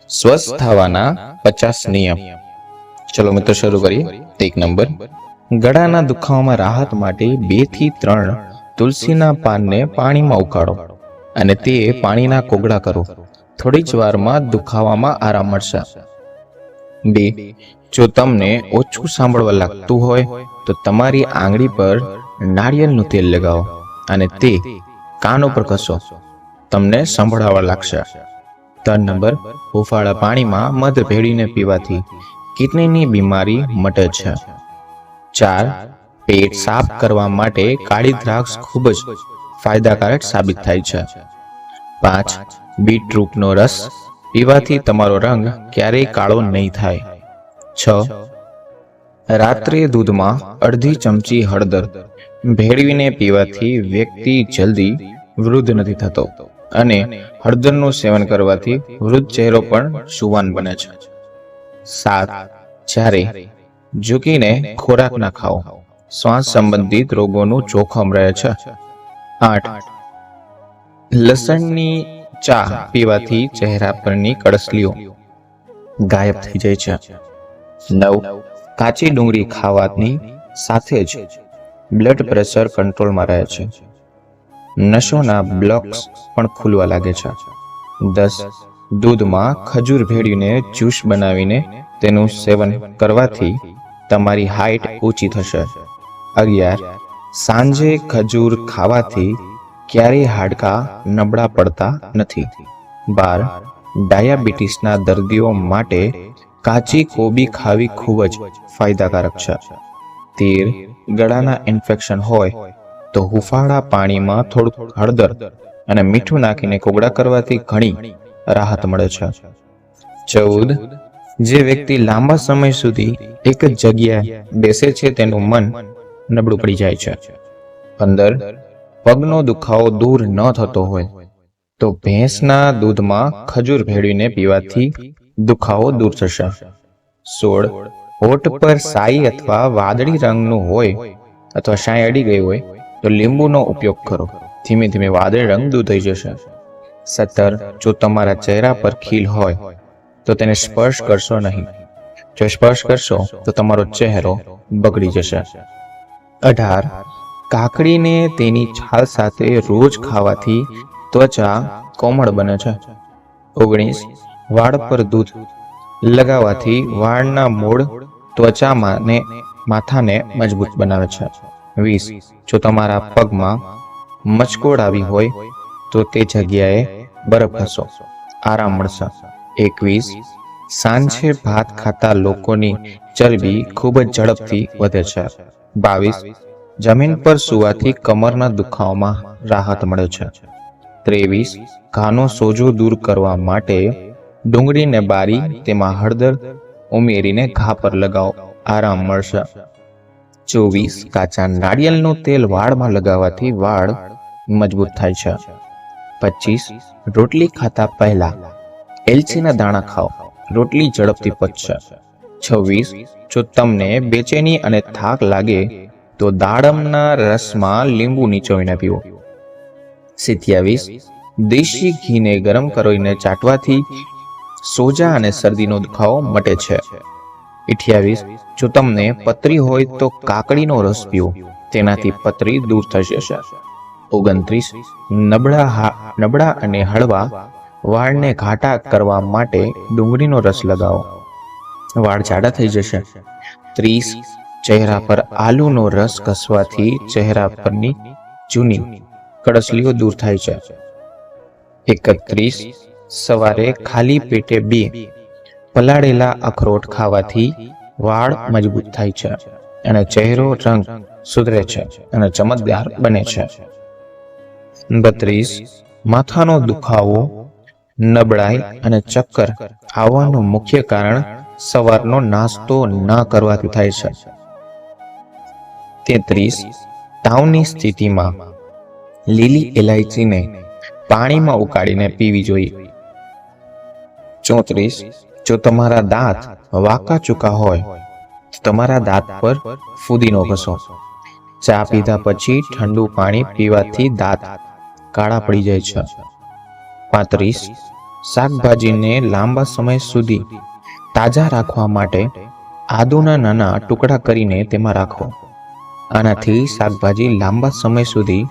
સ્વસ્થ થવાના 50 નિયમ. ચલો મિત્રો શરૂ કરીએ. 1 નંબર, ગળાના દુખાવામાં રાહત માટે 2 થી 3 તુલસીના પાનને પાણીમાં ઉકાળો અને તે પાણીના કોગળા કરો. થોડી જ વારમાં દુખાવામાં આરામ મળશે. 2, જો તમને ઓછું સાંભળવા લાગતું હોય તો તમારી આંગળી પર નાળિયેરનું તેલ લગાવો અને તે કાન ઉપર ઘસો. તમને સંભળાવા લાગશે. 3 નંબર, હુંફાળા પાણીમાં મધ ભેળવીને પીવાથી કિડનીની બીમારી મટે છે. 4, પેટ સાફ કરવા માટે કાળી દ્રાક્ષ ખૂબ જ ફાયદાકારક સાબિત થાય છે. 5, બીટરૂટનો રસ પીવાથી તમારો રંગ ક્યારેય કાળો નહીં થાય. 6, રાત્રે દૂધમાં અડધી ચમચી હળદર ભેળવીને પીવાથી વ્યક્તિ જલ્દી વૃદ્ધ નથી થતો અને હળદરનું સેવન કરવાથી વૃદ્ધ ચહેરો પણ સુવાન બને છે. 7, જ્યારે ઝૂકીને ખોરાક ના ખાઓ, શ્વાસ સંબંધિત રોગોનું જોખમ રહે છે. 8, લસણની ચા પીવાથી ચહેરા પરની કળસલીઓ ગાયબ થઈ જાય છે. 9, કાચી ડુંગળી ખાવાની સાથે જ બ્લડ પ્રેશર કંટ્રોલમાં રહે છે. નસોના બ્લોક્સ પણ ખુલવા લાગે છે. 10, દૂધમાં ખજૂર ભેળવીને જ્યુસ બનાવીને તેનું સેવન કરવાથી તમારી હાઇટ ઊંચી થશે. 11, સાંજે ખજૂર ખાવાથી ક્યારેય હાડકાં નબળા પડતા નથી. 12, ડાયાબિટીસના દર્દીઓ માટે કાચી કોબી ખાવી ખૂબ જ ફાયદાકારક છે. 13, ગળાના ઇન્ફેક્શન હોય તો હુંફાળા પાણીમાં થોડું હળદર અને મીઠું નાખીને કોગળા કરવાથી ઘણી રાહત મળે છે. 14, જે વ્યક્તિ લાંબા સમય સુધી એક જ જગ્યાએ બેસે છે તેનું મન નબળું પડી જાય છે. 15, પગનો દુખાવો દૂર ન થતો હોય તો ભેંસના દૂધમાં ખજૂર ભેળવીને પીવાથી દુખાવો દૂર થશે. 16, હોઠ પર સાઈ અથવા વાદળી રંગનું હોય અથવા સાઈ અડી ગઈ હોય તો લીંબુનો ઉપયોગ કરો. ધીમે ધીમે વાદળી રંગ દૂર થઈ જશે. 17, જો તમારા ચહેરા પર ખીલ હોય તો તેને સ્પર્શ કરશો નહીં. જો સ્પર્શ કરશો તો તમારો ચહેરો બગડી જશે. 18, કાકડીને તેની છાલ સાથે રોજ ખાવાથી ત્વચા કોમળ બને છે. 19, વાળ પર દૂધ લગાવવાથી વાળના મૂળ ત્વચામાં માથાને મજબૂત બનાવે છે. 20, જો તમારા પગમાં મચકોડ આવી હોય તો તે જગ્યાએ બરફ ઘસો, આરામ મળશે. 21, સાંજે ભાત ખાતા લોકોની ચરબી ખૂબ જ ઝડપથી વધે છે. 22, જમીન પર સૂવાથી કમરના દુખાવામાં રાહત મળે છે. 23, ઘાનો સોજો દૂર કરવા માટે ડુંગળીને બારી તેમાં હળદર ઉમેરીને ઘા પર લગાવો, આરામ મળશે. 24, કાચા નાળિયેરનું તેલ વાળમાં લગાવવાથી વાળ મજબૂત થાય છે. 25, રોટલી ખાતા પહેલા એલચીના દાણા ખાઓ, રોટલી ઝડપથી પચશે. 26, જો તમને બેચેની અને થાક લાગે તો દાડમના રસમાં લીંબુ નીચોવીને પીવો. 27, દેશી ઘીને ગરમ કરીને ચાટવાથી સોજા અને શરદીનો દુખાવો મટે છે. 28, જો તમને પથરી હોય તો કાકડીનો રસ પીવો, તેનાથી પથરી દૂર થઈ જશે. 29, નબળા અને હળવા વાળને ઘાટા કરવા માટે ડુંગળીનો રસ લગાવો, વાળ જાડા થઈ જશે. 30, ચહેરા પર આલુનો રસ ઘસવાથી ચહેરા પરની જૂની કળસલીઓ દૂર થાય છે. 31, સવારે ખાલી પેટે 2 પલાળેલા અખરોટ ખાવાથી વાળ મજબૂત થાય છે અને ચહેરો રંગ સુધરે છે અને ચમકદાર બને છે. 32, માથાનો દુખાવો, નબળાઈ અને ચક્કર આવવાનું મુખ્ય કારણ સવારનો નાસ્તો ન કરવાથી થાય છે. 33, તાવની સ્થિતિમાં લીલી ઇલાયચીને પાણીમાં ઉકાળીને પીવી જોઈએ. 34, જો તમારા દાંત વાંકા ચૂકા હોય તો તમારા દાંત પર ફુદીનો ઘસો. ચા પીધા પછી ઠંડુ પાણી પીવાથી દાંત કાળા પડી જાય છે. 35, શાકભાજીને લાંબા સમય સુધી તાજા રાખવા માટે આદુના નાના ટુકડા કરીને તેમાં રાખો. આનાથી શાકભાજી લાંબા સમય સુધી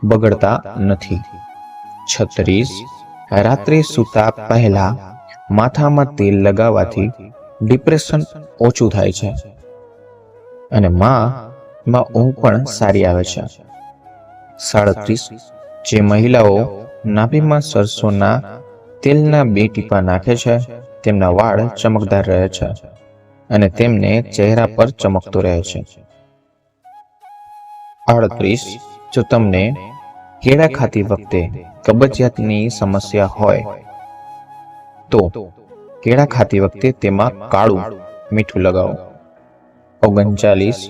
બગડતા નથી. 36. રાત્રે સૂતા પહેલા માથામાં તેલ લગાવવાથી ડિપ્રેશન ઓછું થાય છે અને માં ઊંઘ પણ સારી આવે છે. 37. જે મહિલાઓ નાભીમાં સરસોના તેલના 2 ટીપા નાખે છે તેમના વાળ ચમકદાર રહે છે અને તેમને ચહેરા પર ચમકતો રહે છે. 38. જો તમને કેળા ખાતી વખતે કબજિયાતની સમસ્યા હોય તો કેળા ખાતી વખતે તેમાં કાળું મીઠું લગાવો. 39.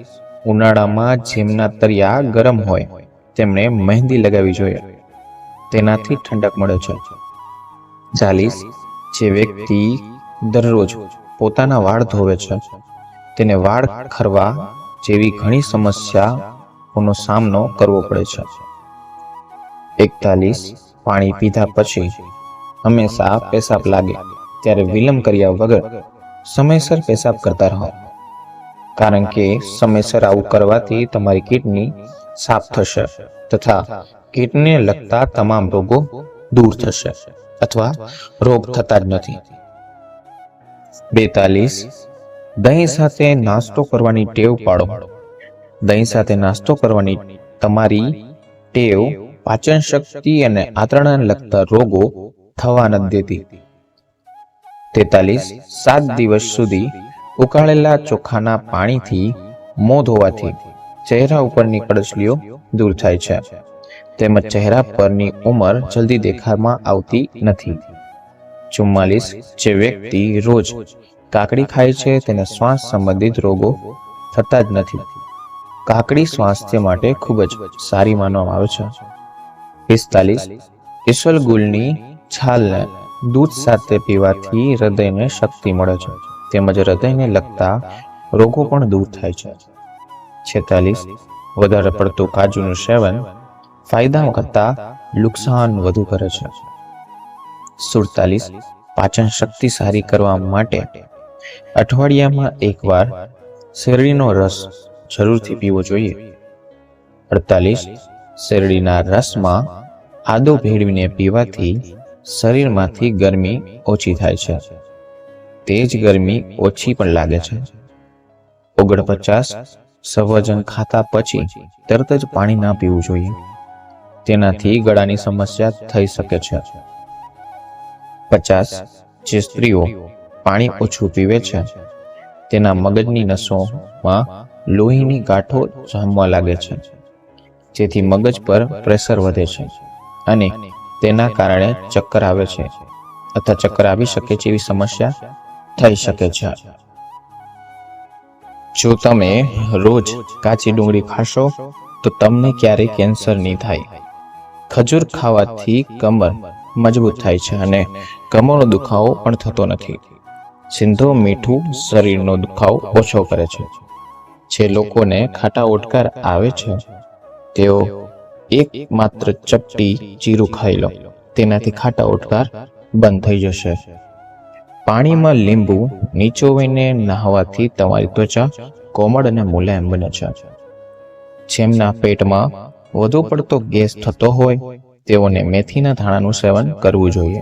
ઉનાળામાં જેમના તળિયા ગરમ હોય તેમણે મહેંદી લગાવવી જોઈએ, તેનાથી ઠંડક મળે છે. 40. જે વ્યક્તિ દરરોજ પોતાના વાળ ધોવે છે તેને વાળ ખરવા જેવી ઘણી સમસ્યાઓનો સામનો કરવો પડે છે. 41. પાણી પીધા પછી હંમેશા પેશાબ લાગે ત્યારે વિલંબ કર્યા વગર સમયસર પેશાબ કરતા રહો, કારણ કે સમયસર આવું કરવાથી તમારી કિડની સાફ થશે તથા કિડનીને લગતા તમામ રોગો દૂર થશે અથવા રોગ થતા જ નથી. 42. દહીં સાથે નાસ્તો કરવાની ટેવ પાડો. દહીં સાથે નાસ્તો કરવાની તમારી ટેવ પાચન શક્તિ અને આંતરડાને લગતા રોગો થવા નથી દેતી. 43. 7 દિવસ સુધી ઉકાળેલા ચોખાના પાણીથી મોં ધોવાથી ચહેરા ઉપરની કડછલીઓ દૂર થાય છે તેમજ ચહેરા પરની ઉંમર જલ્દી દેખાવામાં આવતી નથી. 44. જે વ્યક્તિ રોજ કાકડી ખાય છે તેને શ્વાસ સંબંધિત રોગો થતા જ નથી. કાકડી સ્વાસ્થ્ય માટે ખૂબ જ સારી માનવામાં આવે છે. 45. ઈસબગુલની છાલને દૂધ સાથે પીવાથી હૃદયને શક્તિ મળે છે તેમજ હૃદયને લગતા રોગો પણ દૂર થાય છે. 46. વધારે પડતું કાજુનું સેવન ફાયદા કરતા નુકસાન વધુ કરે છે. 47. પાચન શક્તિ સારી કરવા માટે અઠવાડિયામાં એકવાર શેરડીનો રસ જરૂરથી પીવો જોઈએ. 48. શેરડીના રસમાં આદુ ભેળવીને પીવાથી શરીરમાંથી ગરમી ઓછી થાય છે, તે જ ગરમી ઓછી પણ લાગે છે. 49. સફરજન ખાતા પછી તરત જ પાણી ના પીવું જોઈએ, તેનાથી ગળાની સમસ્યા થઈ શકે છે. 50. જે સ્ત્રીઓ પાણી ઓછું પીવે છે તેના મગજની નસોમાં લોહીની ગાંઠો જામવા લાગે છે, જેથી મગજ પર પ્રેશર વધે છે અને તેના કારણે ચક્કર આવે છે અથવા ચક્કર આવી શકે છે એવી સમસ્યા થઈ શકે છે. જો તમે રોજ કાચી ડુંગળી ખાશો તો તમને ક્યારેય કેન્સર નહીં થાય. ખજૂર ખાવાથી કમર મજબૂત થાય છે અને કમરનો દુખાવો પણ થતો નથી. સિંધો મીઠું શરીરનો દુખાવો ઓછો કરે છે. જે લોકોને ખાટા ઓડકાર આવે છે તેઓ એક માત્ર ચપટી જીરું ખાઈ લો, તેનાથી ખાટા ઓડકાર બંધ થઈ જશે. પાણીમાં લીંબુ નીચોવીને નહાવાથી તમારી ત્વચા કોમળ અને મુલાયમ બને છે. જેમના પેટમાં વધુ પડતો ગેસ થતો હોય તેઓને મેથીના ધાણાનું સેવન કરવું જોઈએ.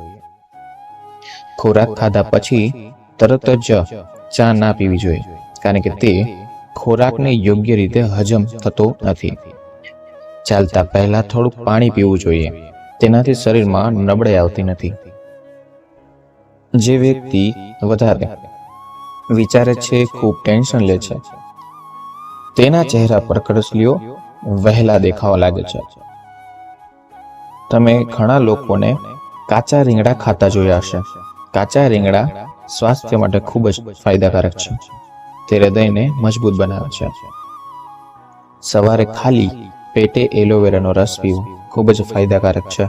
ખોરાક ખાધા પછી તરત જ ચા ના પીવી જોઈએ, કારણ કે તે ખોરાકને યોગ્ય રીતે હજમ થતો નથી. ચાલતા પહેલા થોડુંક પાણી પીવું જોઈએ, તેનાથી શરીરમાં નબળાઈ આવતી નથી. જે વ્યક્તિ વધારે વિચારે છે, ખૂબ ટેન્શન લે છે, તેના ચહેરા પર કડછલીઓ વહેલા દેખાવા લાગે છે. તમે ઘણા લોકોને કાચા રીંગણા ખાતા જોયા હશે. કાચા રીંગણા સ્વાસ્થ્ય માટે ખૂબ જ ફાયદાકારક છે, તે હૃદયને મજબૂત બનાવે છે. સવારે ખાલી પેટે એલોવેરાનો રસ પીવો ખૂબ જ ફાયદાકારક છે,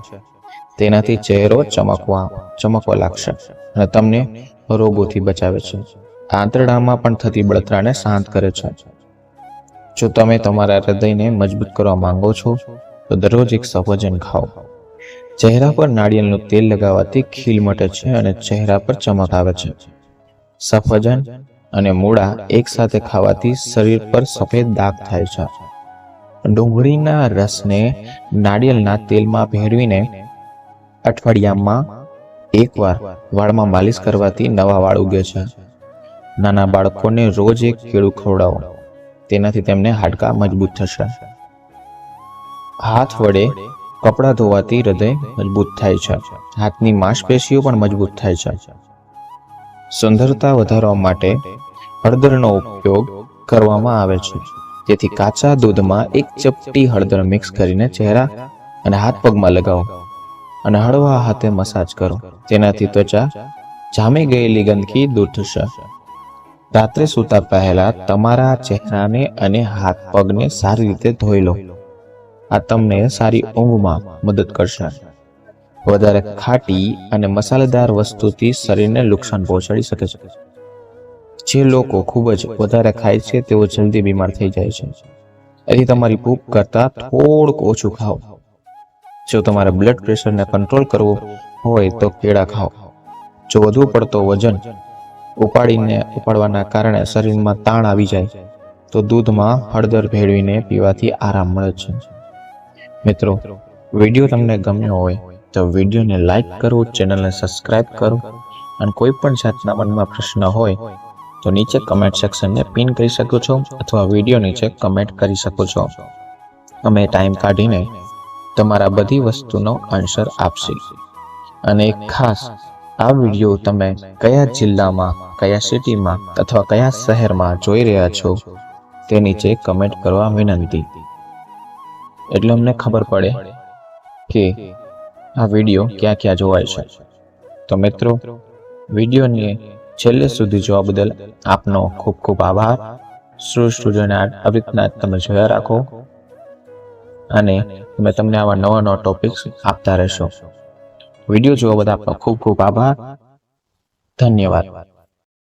તેનાથી ચહેરો ચમકવા લાગશે અને તમને રોગોથી બચાવે છે. આંતરડામાં પણ થતી બળતરાને શાંત કરે છે. જો તમે તમારા હૃદયને મજબૂત કરવા માંગો છો તો દરરોજ એક સફરજન ખાઓ. ચહેરા પર નાળિયેરનું તેલ લગાવવાથી ખીલ મટે છે અને ચહેરા પર ચમક આવે છે. સફરજન અને મૂળા એકસાથે ખાવાથી શરીર પર સફેદ દાગ થાય છે. ડુંગળીના રસને નાળિયેરના તેલમાં ભેળવીને અઠવાડિયામાં એકવાર વાળમાં માલિશ કરવાથી નવા વાળ ઉગે છે. નાના બાળકોને રોજ એક કેળું ખવડાવો, તેનાથી તેમને હાડકાં મજબૂત થશે. હાથ વડે કપડાં ધોવાથી હૃદય મજબૂત થાય છે. હાથની માંસપેશીઓ પણ મજબૂત થાય છે. સુંદરતા વધારવા માટે હળદરનો ઉપયોગ કરવામાં આવે છે. તેથી કાચા દૂધમાં એક ચપટી હળદર મિક્સ કરીને ચહેરા અને હાથ પગમાં લગાવો અને હળવા હાથે મસાજ કરો. તેનાથી ત્વચા જામી ગયેલી ગંદકી દૂર થશે. રાત્રે સૂતા પહેલા તમારા ચહેરાને અને હાથ પગને સારી રીતે ધોઈ લો. આ તમને સારી ઊંઘમાં મદદ કરશે. વધારે ખાટી અને મસાલેદાર વસ્તુથી શરીરને નુકસાન પહોંચાડી શકે છે. જે લોકો ખૂબ જ વધારે ખાય છે તેઓ જલ્દી બીમાર થઈ જાય છે. એથી તમારી ભૂખ કરતાં થોડુંક ઓછું ખાઓ. જો તમારે બ્લડ પ્રેશરને કંટ્રોલ કરવું હોય તો કેળા ખાઓ. જો વધુ પડતો વજન ઉપાડવાના કારણે શરીરમાં તાણ આવી જાય તો દૂધમાં હળદર ભેળવીને પીવાથી આરામ મળે છે. મિત્રો, વિડીયો તમને ગમ્યો હોય તો વિડીયોને લાઈક કરો, ચેનલને સબસ્ક્રાઇબ કરો અને કોઈ પણ જાતના મનમાં પ્રશ્ન હોય તો નીચે કમેન્ટ સેક્શનને પિન કરી શકો છો અથવા વિડીયો નીચે કમેન્ટ કરી શકો છો. અમે ટાઈમ કાઢીને તમારા બધી વસ્તુનો આન્સર આપશે. અને એક ખાસ, આ વિડીયો તમે કયા જિલ્લામાં, કયા સિટીમાં અથવા કયા શહેરમાં જોઈ રહ્યા છો તે નીચે કમેન્ટ કરવા વિનંતી. એટલે અમને ખબર પડે કે આ વિડીયો ક્યાં ક્યાં જોવાય છે. તો મિત્રો, વિડીયોને છેલ્લે સુધી જોવા બદલ આપનો ખૂબ ખૂબ આભાર. શ્રી સ્ટુડિયોને આવી રીતના તમે જોયા રાખો અને અમે તમને આવા નવા નવા ટોપિક્સ આપતા રહેશો. વિડીયો જોવા બદલ આપનો ખૂબ ખૂબ આભાર. ધન્યવાદ.